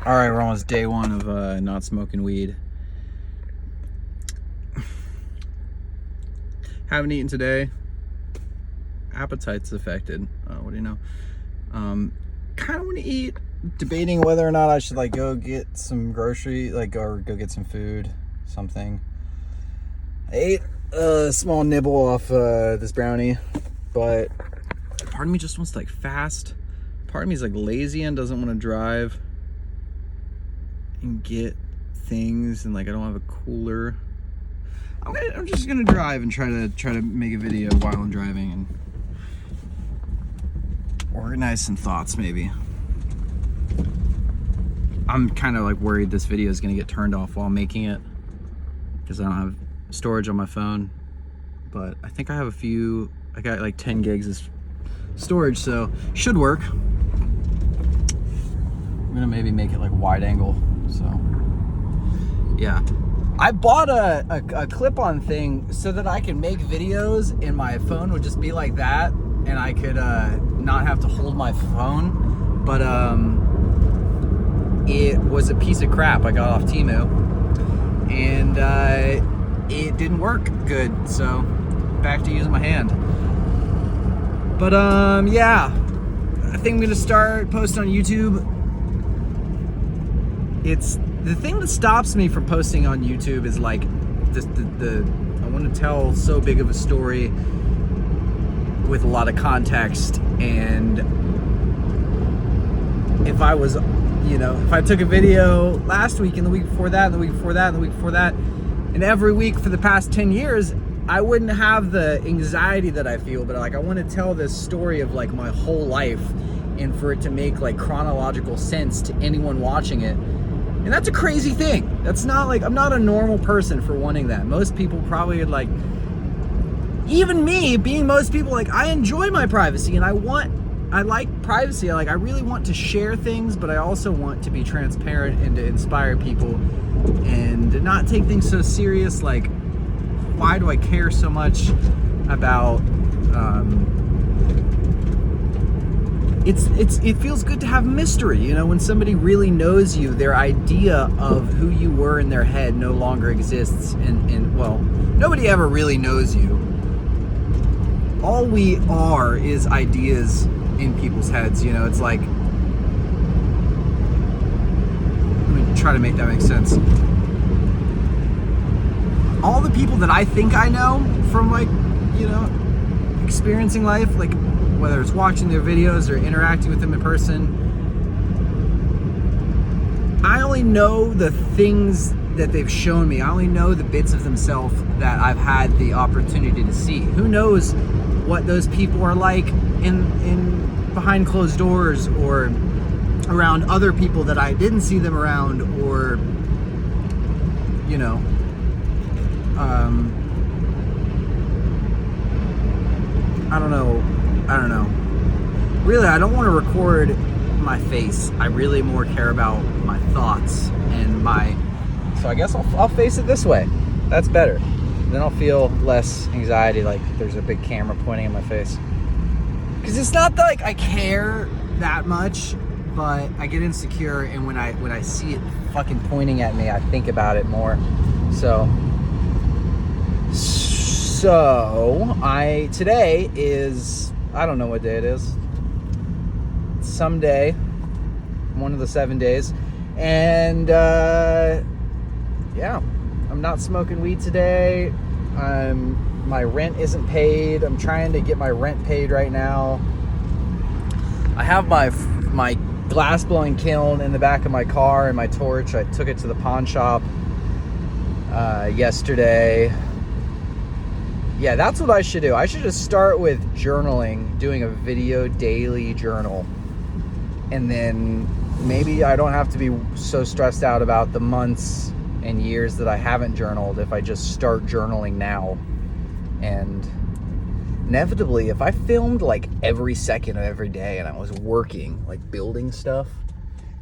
All right, we're almost day one of not smoking weed. Haven't eaten today. Appetite's affected. What do you know? Kind of want to eat. Debating whether or not I should go get some grocery, or go get some food, something. I ate a small nibble off this brownie, but part of me just wants to fast. Part of me is lazy and doesn't want to drive and get things, and I don't have a cooler. I'm just gonna drive and try to make a video while I'm driving and organize some thoughts. Maybe I'm kind of worried this video is gonna get turned off while making it because I don't have storage on my phone, but I think I have I got 10 gigs of storage, so should work. I'm gonna maybe make it wide angle. So yeah, I bought a clip-on thing so that I can make videos and my phone would just be like that and I could not have to hold my phone, but it was a piece of crap I got off Temu, and it didn't work good, so back to using my hand. But yeah, I think I'm gonna start posting on YouTube. It's the thing that stops me from posting on YouTube is I want to tell so big of a story with a lot of context, and if I was, if I took a video last week and the week before that and the week before that and the week before that and every week for the past 10 years, I wouldn't have the anxiety that I feel. But I want to tell this story of my whole life, and for it to make chronological sense to anyone watching it. And that's a crazy thing. That's not I'm not a normal person for wanting that. Most people probably would even me being most people, I enjoy my privacy and I like privacy. I really want to share things, but I also want to be transparent and to inspire people and not take things so serious. Why do I care so much about it feels good to have mystery, when somebody really knows you, their idea of who you were in their head no longer exists, and well, nobody ever really knows you. All we are is ideas in people's heads, it's let me try to make that make sense. All the people that I think I know from experiencing life, whether it's watching their videos or interacting with them in person, I only know the things that they've shown me. I only know the bits of themselves that I've had the opportunity to see. Who knows what those people are like in behind closed doors or around other people that I didn't see them around, or I don't know. Really, I don't want to record my face. I really more care about my thoughts and so I guess I'll face it this way. That's better. Then I'll feel less anxiety, there's a big camera pointing at my face. Because it's not that I care that much, but I get insecure, and when I see it fucking pointing at me, I think about it more. So today is, I don't know what day it is. It's some day, one of the 7 days, and yeah, I'm not smoking weed today. My rent isn't paid. I'm trying to get my rent paid right now. I have my glass blowing kiln in the back of my car and my torch. I took it to the pawn shop yesterday. Yeah, that's what I should do. I should just start with journaling, doing a video daily journal. And then maybe I don't have to be so stressed out about the months and years that I haven't journaled if I just start journaling now. And inevitably, if I filmed every second of every day and I was working, building stuff,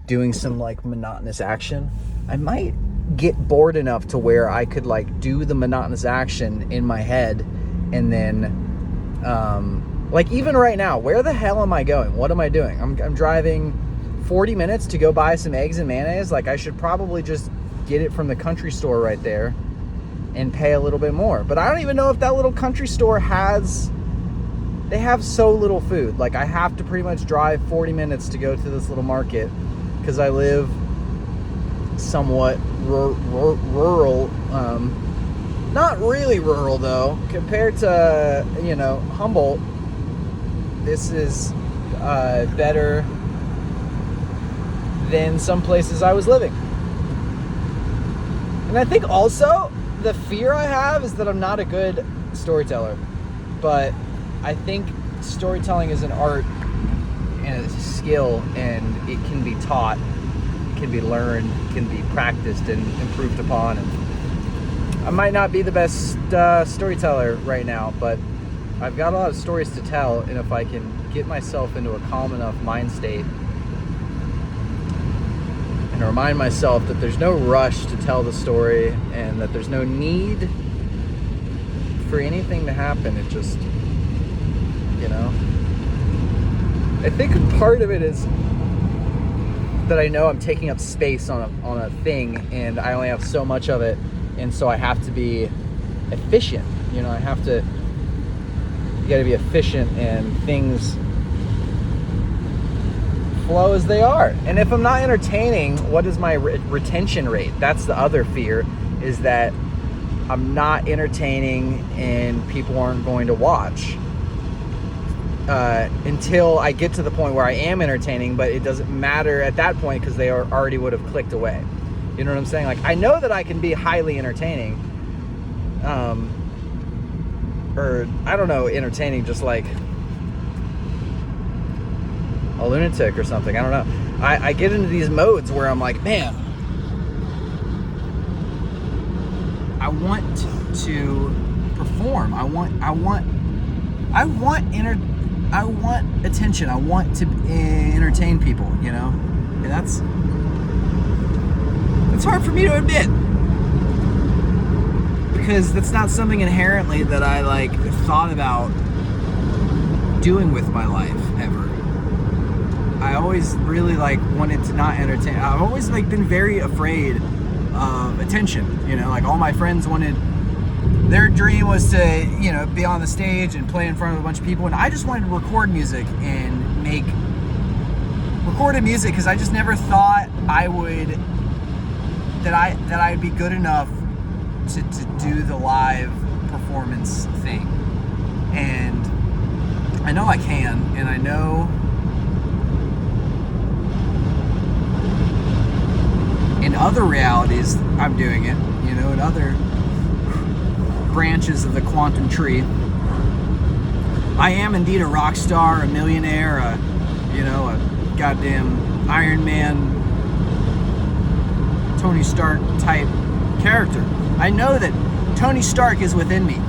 doing some monotonous action, I might get bored enough to where I could do the monotonous action in my head, and then even right now, where the hell am I going? What am I doing? I'm driving 40 minutes to go buy some eggs and mayonnaise, like I should probably just get it from the country store right there and pay a little bit more. But I don't even know if that little country store they have so little food. Like I have to pretty much drive 40 minutes to go to this little market because I live somewhat rural, not really rural though, compared to, Humboldt. This is better than some places I was living. And I think also the fear I have is that I'm not a good storyteller, but I think storytelling is an art and a skill, and it can be taught, it can be learned, it can be practiced and improved upon. And I might not be the best storyteller right now, but I've got a lot of stories to tell, and if I can get myself into a calm enough mind state and remind myself that there's no rush to tell the story and that there's no need for anything to happen, it just, I think part of it is that I know I'm taking up space on a thing, and I only have so much of it, and so I have to be efficient. You gotta be efficient, and things flow as they are. And if I'm not entertaining, what is my retention rate? That's the other fear, is that I'm not entertaining and people aren't going to watch until I get to the point where I am entertaining, but it doesn't matter at that point because they already would have clicked away. You know what I'm saying? Like, I know that I can be highly entertaining, or I don't know, entertaining just like a lunatic or something. I don't know. I get into these modes where I'm like, man, I want to perform. I want attention. I want to entertain people, and that's hard for me to admit, because that's not something inherently that I thought about doing with my life ever. I always really wanted to not entertain. I've always been very afraid of attention. All my friends wanted, their dream was to be on the stage and play in front of a bunch of people, and I just wanted to record music and make recorded music because I just never thought that I'd be good enough to do the live performance thing. And I know I can, and I know in other realities I'm doing it, in other branches of the quantum tree. I am indeed a rock star, a millionaire, a goddamn Iron Man, Tony Stark type character. I know that Tony Stark is within me.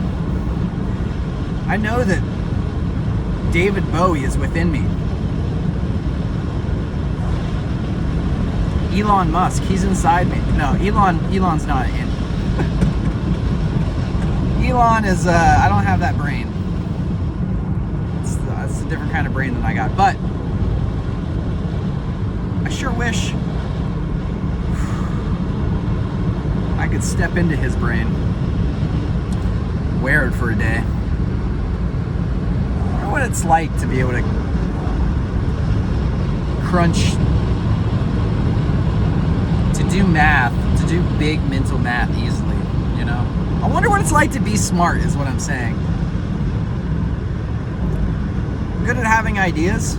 I know that David Bowie is within me. Elon Musk, he's inside me. No, Elon's not in. Elon is, I don't have that brain. It's a different kind of brain than I got. But I sure wish I could step into his brain, wear it for a day. I wonder what it's like to be able to crunch, to do math, to do big mental math easily, I wonder what it's like to be smart, is what I'm saying. I'm good at having ideas.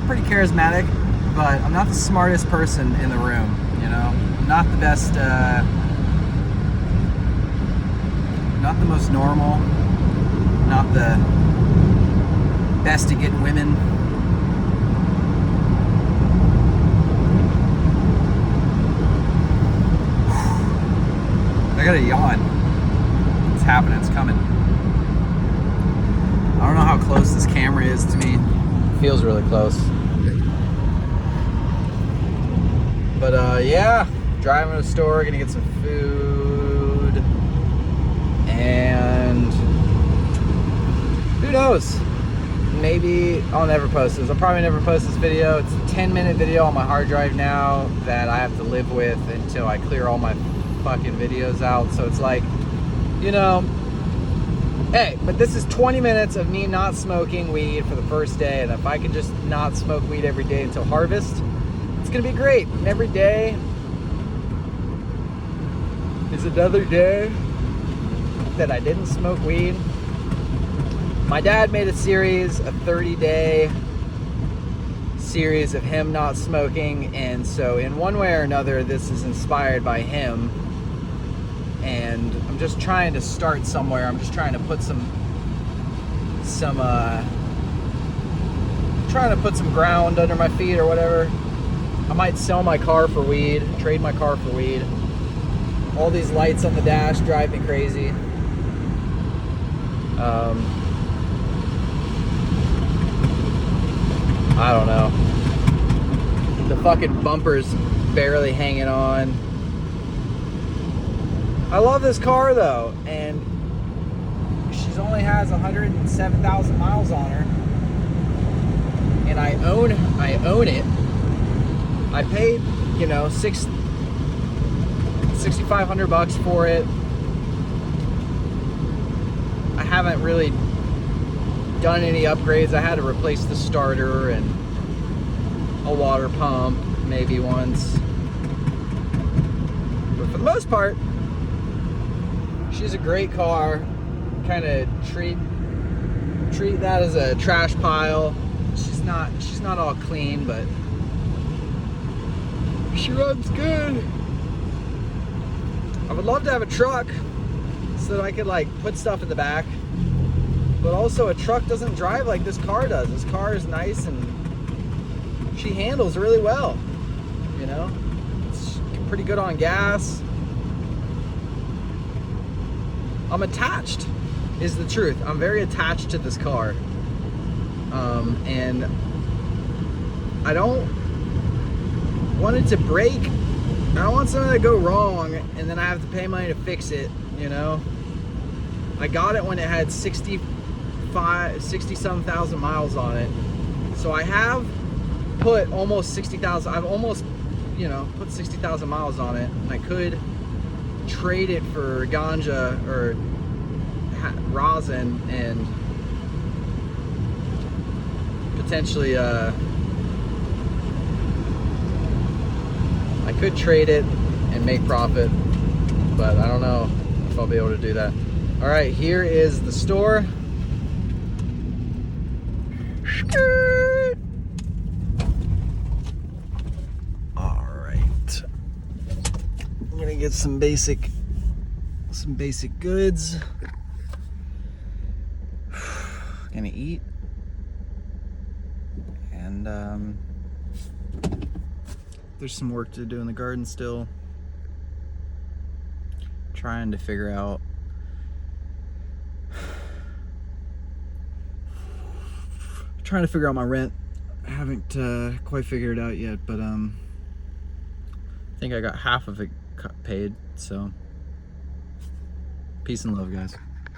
Pretty charismatic, but I'm not the smartest person in the room, I'm not the best, not the most normal, not the best at getting women. I gotta yawn. It's happening, it's coming. I don't know how close this camera is to me. It feels really close. But yeah, driving to the store, gonna get some food. And who knows? maybe I'll never post this. I'll probably never post this video. It's a 10-minute video on my hard drive now that I have to live with until I clear all my fucking videos out. So it's like, you know, hey, but this is 20 minutes of me not smoking weed for the first day. And if I can just not smoke weed every day until harvest, it's gonna be great. And every day is another day that I didn't smoke weed. My dad made a series, a 30-day series of him not smoking, and so in one way or another, this is inspired by him. And I'm just trying to start somewhere. I'm just trying to put some ground under my feet or whatever. I might sell my car for weed, trade my car for weed. All these lights on the dash drive me crazy. I don't know. The fucking bumper's barely hanging on. I love this car though, and she's only has 107,000 miles on her, and I own it. I paid, you know, $6,500 for it. I haven't really done any upgrades. I had to replace the starter and a water pump maybe once, but for the most part, she's a great car. Kind of treat that as a trash pile. She's not all clean, but she runs good. I would love to have a truck so that I could like put stuff in the back, but also a truck doesn't drive like this car does. This car is nice and she handles really well, you know. It's pretty good on gas. I'm attached, is the truth. I'm very attached to this car, and I don't want it to break. I don't want something to go wrong and then I have to pay money to fix it, you know. I got it when it had 60-some thousand miles on it, so I have put almost 60,000. I've almost, you know, put 60,000 miles on it, and I could trade it for ganja or rosin and potentially I could trade it and make profit, but I don't know if I'll be able to do that. All right, here is the store. All right, I'm gonna get some basic goods. Gonna eat, and there's some work to do in the garden still. Trying to figure out my rent. I haven't quite figured it out yet, but I think I got half of it paid, so peace and love, guys.